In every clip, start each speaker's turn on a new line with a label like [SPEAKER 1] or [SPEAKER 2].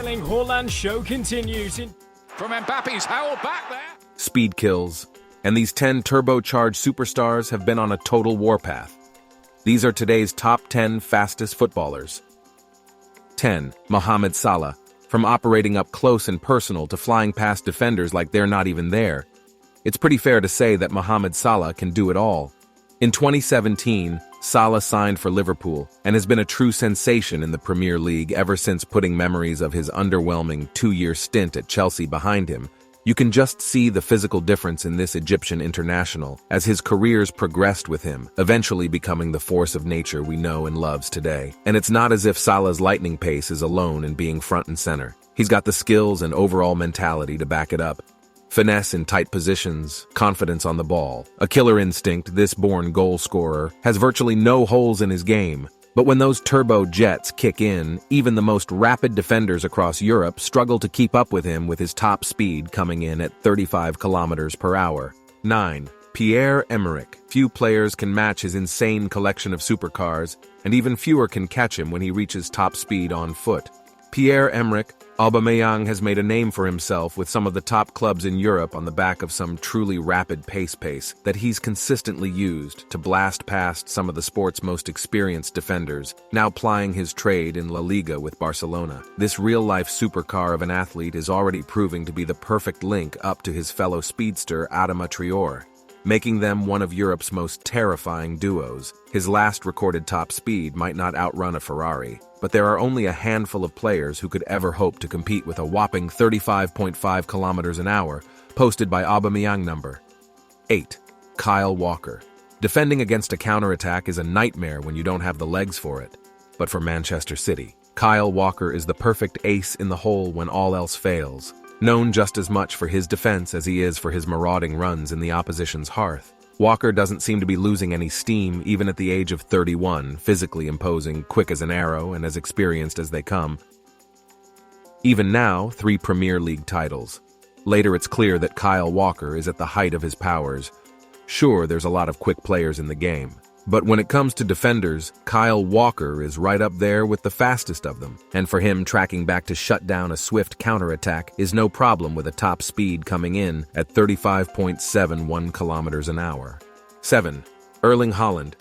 [SPEAKER 1] Erling Haaland show continues
[SPEAKER 2] from Mbappe's howled back there.
[SPEAKER 3] Speed kills, and these 10 turbocharged superstars have been on a total warpath. These are today's top 10 fastest footballers. 10. Mohamed Salah. From operating up close and personal to flying past defenders like they're not even there, it's pretty fair to say that Mohamed Salah can do it all. In 2017, Salah signed for Liverpool and has been a true sensation in the Premier League ever since putting memories of his underwhelming 2-year stint at Chelsea behind him. You can just see the physical difference in this Egyptian international as his careers progressed with him, eventually becoming the force of nature we know and loves today. And it's not as if Salah's lightning pace is alone in being front and center. He's got the skills and overall mentality to back it up. Finesse in tight positions, confidence on the ball, a killer instinct, this born goal scorer has virtually no holes in his game. But when those turbo jets kick in, even the most rapid defenders across Europe struggle to keep up with him with his top speed coming in at 35 kilometers per hour. 9. Pierre-Emerick. Few players can match his insane collection of supercars, and even fewer can catch him when he reaches top speed on foot. Pierre-Emerick Aubameyang has made a name for himself with some of the top clubs in Europe on the back of some truly rapid pace that he's consistently used to blast past some of the sport's most experienced defenders, now plying his trade in La Liga with Barcelona. This real-life supercar of an athlete is already proving to be the perfect link up to his fellow speedster Adama Traoré, making them one of Europe's most terrifying duos. His last recorded top speed might not outrun a Ferrari, but there are only a handful of players who could ever hope to compete with a whopping 35.5 kilometers an hour, posted by Aubameyang number 8. Kyle Walker. Defending against a counterattack is a nightmare when you don't have the legs for it. But for Manchester City, Kyle Walker is the perfect ace in the hole when all else fails, known just as much for his defense as he is for his marauding runs in the opposition's hearth. Walker doesn't seem to be losing any steam even at the age of 31, physically imposing, quick as an arrow, and as experienced as they come. Even now, 3 Premier League titles. Later it's clear that Kyle Walker is at the height of his powers. Sure, there's a lot of quick players in the game, but when it comes to defenders, Kyle Walker is right up there with the fastest of them, and for him tracking back to shut down a swift counterattack is no problem with a top speed coming in at 35.71 kilometers an hour. 7. Erling Haaland.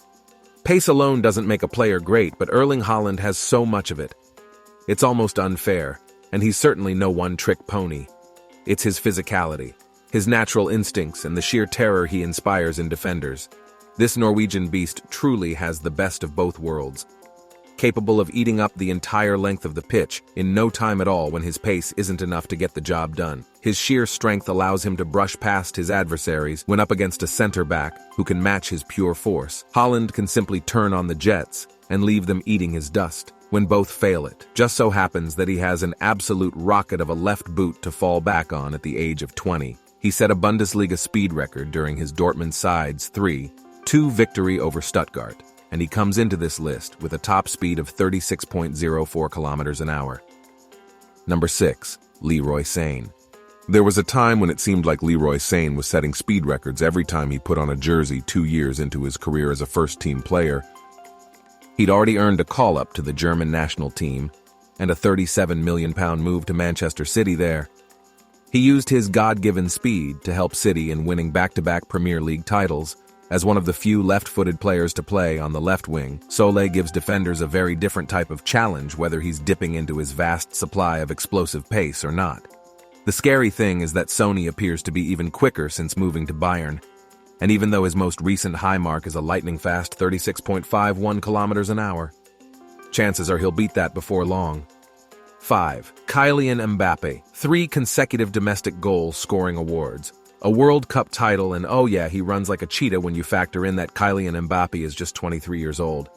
[SPEAKER 3] Pace alone doesn't make a player great, but Erling Haaland has so much of it. It's almost unfair, and he's certainly no one-trick pony. It's his physicality, his natural instincts, and the sheer terror he inspires in defenders. This Norwegian beast truly has the best of both worlds, capable of eating up the entire length of the pitch in no time at all when his pace isn't enough to get the job done. His sheer strength allows him to brush past his adversaries when up against a center-back who can match his pure force. Haaland can simply turn on the jets and leave them eating his dust when both fail it. Just so happens that he has an absolute rocket of a left boot to fall back on at the age of 20. He set a Bundesliga speed record during his Dortmund side's 3-2 victory over Stuttgart, and he comes into this list with a top speed of 36.04 kilometers an hour. Number 6. Leroy Sane. There was a time when it seemed like Leroy Sane was setting speed records every time he put on a jersey 2 years into his career as a first-team player. He'd already earned a call-up to the German national team and a £37 million move to Manchester City there. He used his God-given speed to help City in winning back-to-back Premier League titles. As one of the few left-footed players to play on the left wing, Sole gives defenders a very different type of challenge whether he's dipping into his vast supply of explosive pace or not. The scary thing is that Sonny appears to be even quicker since moving to Bayern, and even though his most recent high mark is a lightning-fast 36.51 kilometers an hour, chances are he'll beat that before long. 5. Kylian Mbappe. 3 consecutive domestic goal-scoring awards, a World Cup title, and oh yeah, he runs like a cheetah when you factor in that Kylian Mbappe is just 23 years old.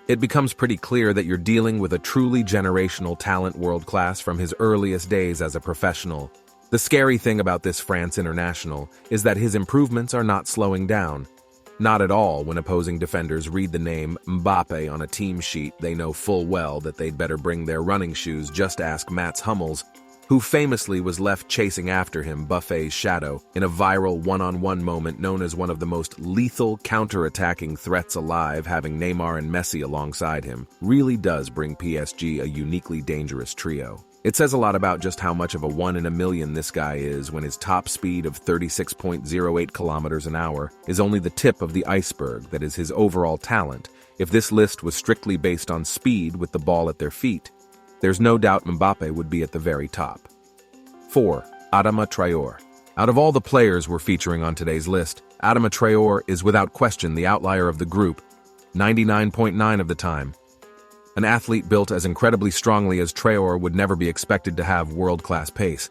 [SPEAKER 3] It becomes pretty clear that you're dealing with a truly generational talent world-class from his earliest days as a professional. The scary thing about this France international is that his improvements are not slowing down. Not at all when opposing defenders read the name Mbappe on a team sheet. They know full well that they'd better bring their running shoes. Just ask Mats Hummels, who famously was left chasing after him, Buffet's shadow, in a viral one-on-one moment known as one of the most lethal counter-attacking threats alive. Having Neymar and Messi alongside him really does bring PSG a uniquely dangerous trio. It says a lot about just how much of a 1 in a million this guy is when his top speed of 36.08 kilometers an hour is only the tip of the iceberg that is his overall talent. If this list was strictly based on speed with the ball at their feet, there's no doubt Mbappe would be at the very top. 4. Adama Traore. Out of all the players we're featuring on today's list, Adama Traore is without question the outlier of the group, 99.9% of the time. An athlete built as incredibly strongly as Traore would never be expected to have world-class pace.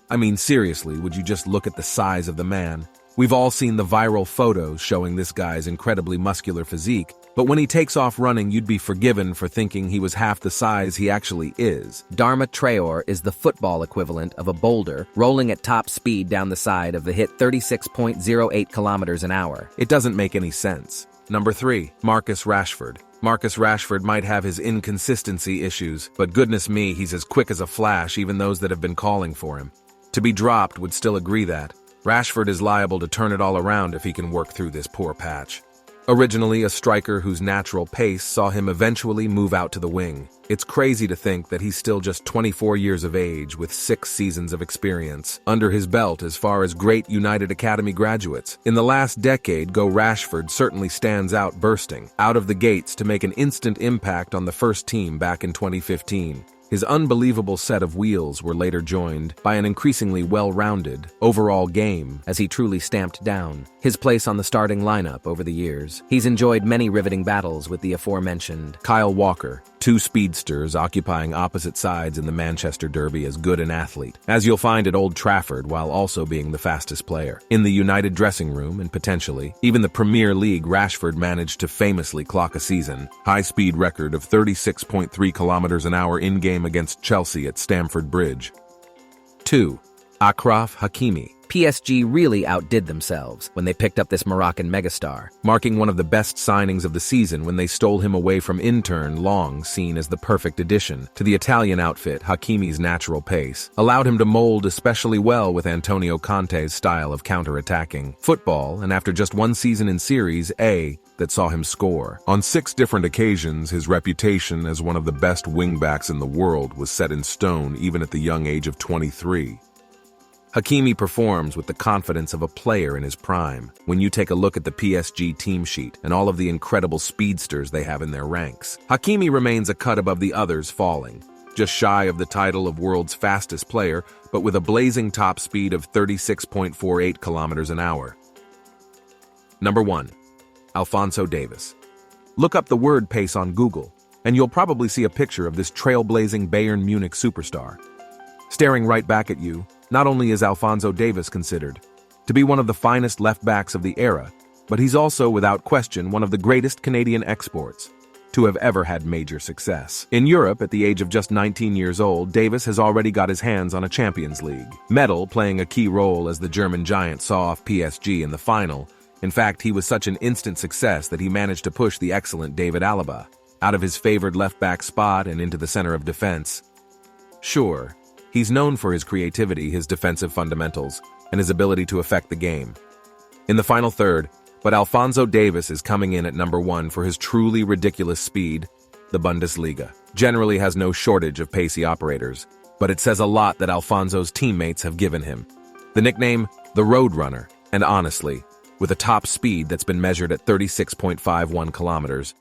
[SPEAKER 3] I mean, seriously, would you just look at the size of the man? We've all seen the viral photos showing this guy's incredibly muscular physique, but when he takes off running, you'd be forgiven for thinking he was half the size he actually is.
[SPEAKER 4] Adama Traore is the football equivalent of a boulder rolling at top speed down the side of the hit 36.08 kilometers an hour.
[SPEAKER 3] It doesn't make any sense. Number 3. Marcus Rashford. Marcus Rashford might have his inconsistency issues, but goodness me, he's as quick as a flash, even those that have been calling for him. To be dropped would still agree that. Rashford is liable to turn it all around if he can work through this poor patch. Originally a striker whose natural pace saw him eventually move out to the wing, it's crazy to think that he's still just 24 years of age with 6 seasons of experience under his belt as far as great United Academy graduates. In the last decade, Rashford certainly stands out, bursting out of the gates to make an instant impact on the first team back in 2015. His unbelievable set of wheels were later joined by an increasingly well-rounded overall game as he truly stamped down his place on the starting lineup over the years. He's enjoyed many riveting battles with the aforementioned Kyle Walker, 2 speedsters occupying opposite sides in the Manchester Derby as good an athlete, as you'll find at Old Trafford, while also being the fastest player. In the United dressing room and potentially even the Premier League, Rashford managed to famously clock a season high-speed record of 36.3 kilometers an hour in-game against Chelsea at Stamford Bridge. 2. Achraf Hakimi.
[SPEAKER 4] PSG really outdid themselves when they picked up this Moroccan megastar,
[SPEAKER 3] marking one of the best signings of the season when they stole him away from intern, long seen as the perfect addition to the Italian outfit. Hakimi's natural pace allowed him to mold especially well with Antonio Conte's style of counter-attacking football, and after just 1 season in Series A, that saw him score on 6 different occasions, his reputation as one of the best wingbacks in the world was set in stone even at the young age of 23. Hakimi performs with the confidence of a player in his prime. When you take a look at the PSG team sheet and all of the incredible speedsters they have in their ranks, Hakimi remains a cut above the others, falling just shy of the title of world's fastest player, but with a blazing top speed of 36.48 kilometers an hour. Number 1. Alphonso Davies. Look up the word pace on Google, and you'll probably see a picture of this trailblazing Bayern Munich superstar. Staring right back at you, not only is Alphonso Davies considered to be one of the finest left-backs of the era, but he's also, without question, one of the greatest Canadian exports to have ever had major success. In Europe, at the age of just 19 years old, Davies has already got his hands on a Champions League medal, playing a key role as the German giant saw off PSG in the final. In fact, he was such an instant success that he managed to push the excellent David Alaba out of his favored left-back spot and into the center of defense. Sure, he's known for his creativity, his defensive fundamentals, and his ability to affect the game in the final third, but Alphonso Davies is coming in at number 1 for his truly ridiculous speed. The Bundesliga generally has no shortage of pacey operators, but it says a lot that Alphonso's teammates have given him the nickname the Roadrunner, and honestly, with a top speed that's been measured at 36.51 kilometers,